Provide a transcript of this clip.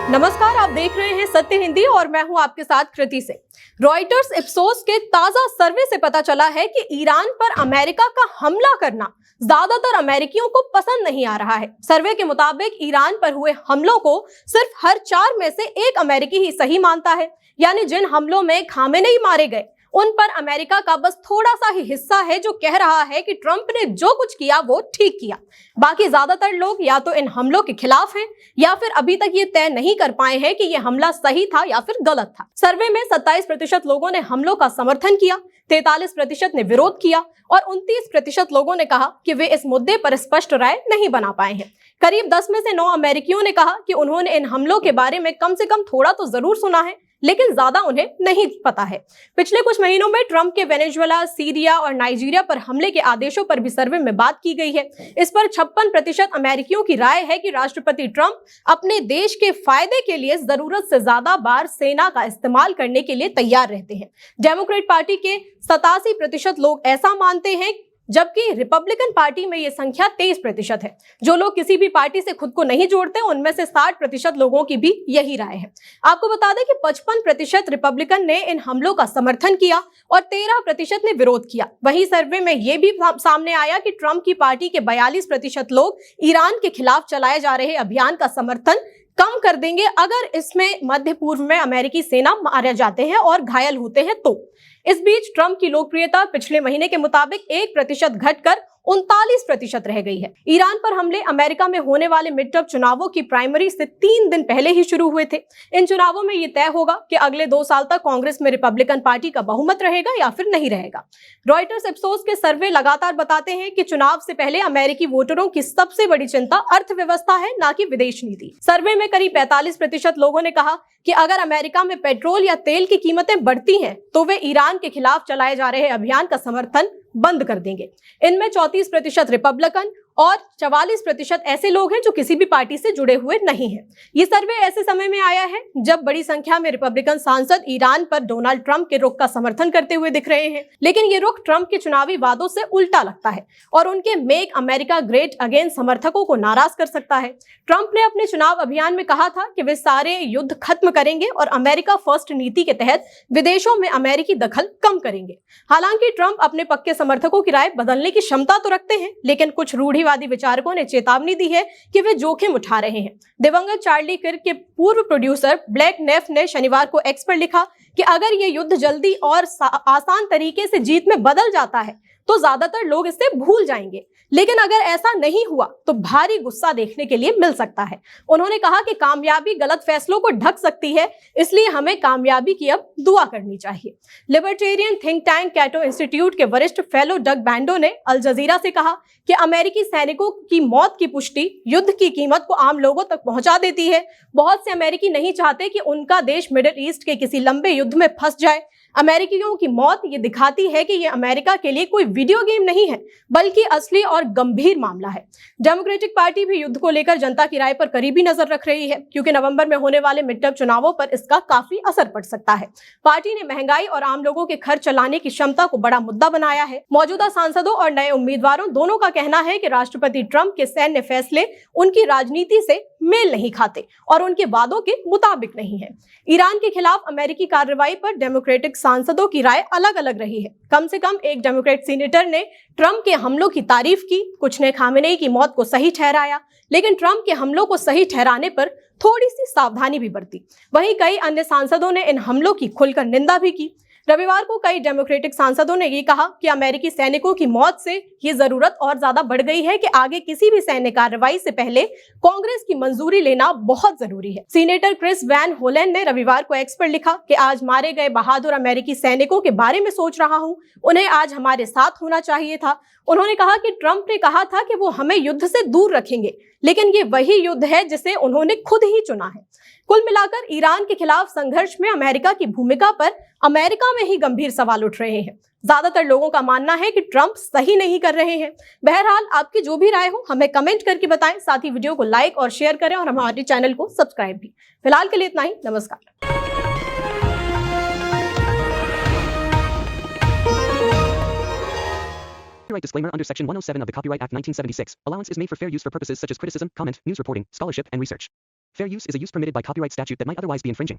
नमस्कार, आप देख रहे हैं सत्य हिंदी और मैं हूं आपके साथ कृति से। रॉयटर्स इप्सोस के ताजा सर्वे से पता चला है कि ईरान पर अमेरिका का हमला करना ज्यादातर अमेरिकियों को पसंद नहीं आ रहा है। सर्वे के मुताबिक ईरान पर हुए हमलों को सिर्फ हर 4 में से 1 अमेरिकी ही सही मानता है। यानी जिन हमलों में खामेनेई मारे गए उन पर अमेरिका का बस थोड़ा सा ही हिस्सा है जो कह रहा है कि ट्रंप ने जो कुछ किया वो ठीक किया। बाकी ज्यादातर लोग या तो इन हमलों के खिलाफ हैं या फिर अभी तक ये तय नहीं कर पाए हैं कि ये हमला सही था या फिर गलत था। सर्वे में 27% लोगों ने हमलों का समर्थन किया, 43% ने विरोध किया और 29% लोगों ने कहा कि वे इस मुद्दे पर स्पष्ट राय नहीं बना पाए हैं। करीब 10 में से 9 अमेरिकियों ने कहा कि उन्होंने इन हमलों के बारे में कम से कम थोड़ा तो जरूर सुना है, लेकिन ज्यादा उन्हें नहीं पता है। पिछले कुछ महीनों में ट्रंप के वेनेजुएला, सीरिया और नाइजीरिया पर हमले के आदेशों पर भी सर्वे में बात की गई है। इस पर 56% अमेरिकियों की राय है कि राष्ट्रपति ट्रंप अपने देश के फायदे के लिए जरूरत से ज्यादा बार सेना का इस्तेमाल करने के लिए तैयार रहते हैं। डेमोक्रेट पार्टी के 87% लोग ऐसा मानते हैं, जबकि रिपब्लिकन पार्टी में यह संख्या 23% है। जो लोग किसी भी पार्टी से खुद को नहीं जोड़ते उनमें से 60% लोगों की भी यही राय है। आपको बता दें कि 55% रिपब्लिकन ने इन हमलों का समर्थन किया और 13% ने विरोध किया। वहीं सर्वे में यह भी सामने आया कि ट्रंप की पार्टी के 42% लोग ईरान के खिलाफ चलाए जा रहे अभियान का समर्थन कम कर देंगे अगर इसमें मध्य पूर्व में अमेरिकी सेना मारे जाते हैं और घायल होते हैं तो। इस बीच ट्रंप की लोकप्रियता पिछले महीने के मुताबिक 1% घटकर 39% रह गई है। ईरान पर हमले अमेरिका में होने वाले मिड टर्म चुनावों की प्राइमरी से 3 दिन पहले ही शुरू हुए थे। इन चुनावों में यह तय होगा कि अगले 2 साल तक कांग्रेस में रिपब्लिकन पार्टी का बहुमत रहेगा या फिर नहीं रहेगा। रॉयटर्स इप्सोस के सर्वे लगातार बताते हैं कि चुनाव से पहले अमेरिकी वोटरों की सबसे बड़ी चिंता अर्थव्यवस्था है, न कि विदेश नीति। सर्वे में करीब 45% लोगों ने कहा कि अगर अमेरिका में पेट्रोल या तेल की कीमतें बढ़ती हैं तो वे ईरान के खिलाफ चलाए जा रहे अभियान का समर्थन बंद कर देंगे। इनमें 34% रिपब्लिकन और 44% ऐसे लोग हैं जो किसी भी पार्टी से जुड़े हुए नहीं हैं। ये सर्वे ऐसे समय में आया है जब बड़ी संख्या में रिपब्लिकन सांसद ईरान पर डोनाल्ड ट्रंप के रुख का समर्थन करते हुए दिख रहे हैं, लेकिन ये रुख ट्रंप के चुनावी वादों से उल्टा लगता है और उनके मेक अमेरिका ग्रेट अगेन समर्थकों को नाराज कर सकता है। ट्रंप ने अपने चुनाव अभियान में कहा था कि वे सारे युद्ध खत्म करेंगे और अमेरिका फर्स्ट नीति के तहत विदेशों में अमेरिकी दखल कम करेंगे। हालांकि ट्रंप अपने पक्के समर्थकों की राय बदलने की क्षमता तो रखते हैं, लेकिन कुछ रूढ़िवादी विचारकों ने चेतावनी दी है कि वे जोखिम उठा रहे हैं। दिवंगत चार्ली किर्क के पूर्व प्रोड्यूसर ब्लैक नेफ ने शनिवार को एक्स पर लिखा कि अगर ये युद्ध जल्दी और आसान तरीके से जीत में बदल जाता है तो ज्यादातर लोग इसे भूल जाएंगे, लेकिन अगर ऐसा नहीं हुआ तो भारी गुस्सा देखने के लिए मिल सकता है। उन्होंने कहा कि कामयाबी गलत फैसलों को ढक सकती है, इसलिए हमें कामयाबी की अब दुआ करनी चाहिए। लिबर्टेरियन थिंक टैंक कैटो इंस्टीट्यूट के वरिष्ठ फेलो डग बैंडो ने अल जजीरा से कहा कि अमेरिकी सैनिकों की मौत की पुष्टि युद्ध की कीमत को आम लोगों तक पहुंचा देती है। बहुत से अमेरिकी नहीं चाहते कि उनका देश मिडिल ईस्ट के किसी लंबे युद्ध में फंस जाए। अमेरिकियों की मौत ये दिखाती है कि ये अमेरिका के लिए कोई वीडियो गेम नहीं है, बल्कि असली और गंभीर मामला है। डेमोक्रेटिक पार्टी भी युद्ध को लेकर जनता की राय पर करीबी नजर रख रही है, क्योंकि नवंबर में होने वाले मिड टर्म चुनावों पर इसका काफी असर पड़ सकता है। पार्टी ने महंगाई और आम लोगों के खर्च चलाने की क्षमता को बड़ा मुद्दा बनाया है। मौजूदा सांसदों और नए उम्मीदवारों दोनों का कहना है कि राष्ट्रपति ट्रंप के सैन्य फैसले उनकी राजनीति से मेल नहीं खाते और उनके वादों के मुताबिक नहीं है। ईरान के खिलाफ अमेरिकी कार्रवाई पर डेमोक्रेटिक सांसदों की राय अलग अलग रही है। कम से कम एक डेमोक्रेट सीनेटर ने ट्रंप के हमलों की तारीफ की, कुछ ने खामेनेई की मौत को सही ठहराया, लेकिन ट्रंप के हमलों को सही ठहराने पर थोड़ी सी सावधानी भी बरती। वहीं कई अन्य सांसदों ने इन हमलों की खुलकर निंदा भी की। रविवार को कई डेमोक्रेटिक सांसदों ने ये कहा कि अमेरिकी सैनिकों की मौत से ये जरूरत और ज्यादा बढ़ गई है कि आगे किसी भी सैन्य कार्रवाई से पहले कांग्रेस की मंजूरी लेना बहुत जरूरी है। सीनेटर क्रिस वैन होलेन ने रविवार को एक्स पर लिखा कि आज मारे गए बहादुर अमेरिकी सैनिकों के बारे में सोच रहा हूं, उन्हें आज हमारे साथ होना चाहिए था। उन्होंने कहा कि ट्रंप ने कहा था कि वो हमें युद्ध से दूर रखेंगे, लेकिन ये वही युद्ध है जिसे उन्होंने खुद ही चुना है। कुल मिलाकर ईरान के खिलाफ संघर्ष में अमेरिका की भूमिका पर अमेरिका में ही गंभीर सवाल उठ रहे हैं। ज्यादातर लोगों का मानना है कि ट्रंप सही नहीं कर रहे हैं। बहरहाल आपकी जो भी राय हो हमें कमेंट करके बताएं, साथ ही वीडियो को लाइक और शेयर करें और हमारे चैनल को सब्सक्राइब भी। फिलहाल के लिए इतना ही, नमस्कार। Copyright disclaimer under Section 107 of the Copyright Act 1976. Allowance is made for fair use for purposes such as criticism, comment, news reporting, scholarship, and research. Fair use is a use permitted by copyright statute that might otherwise be infringing.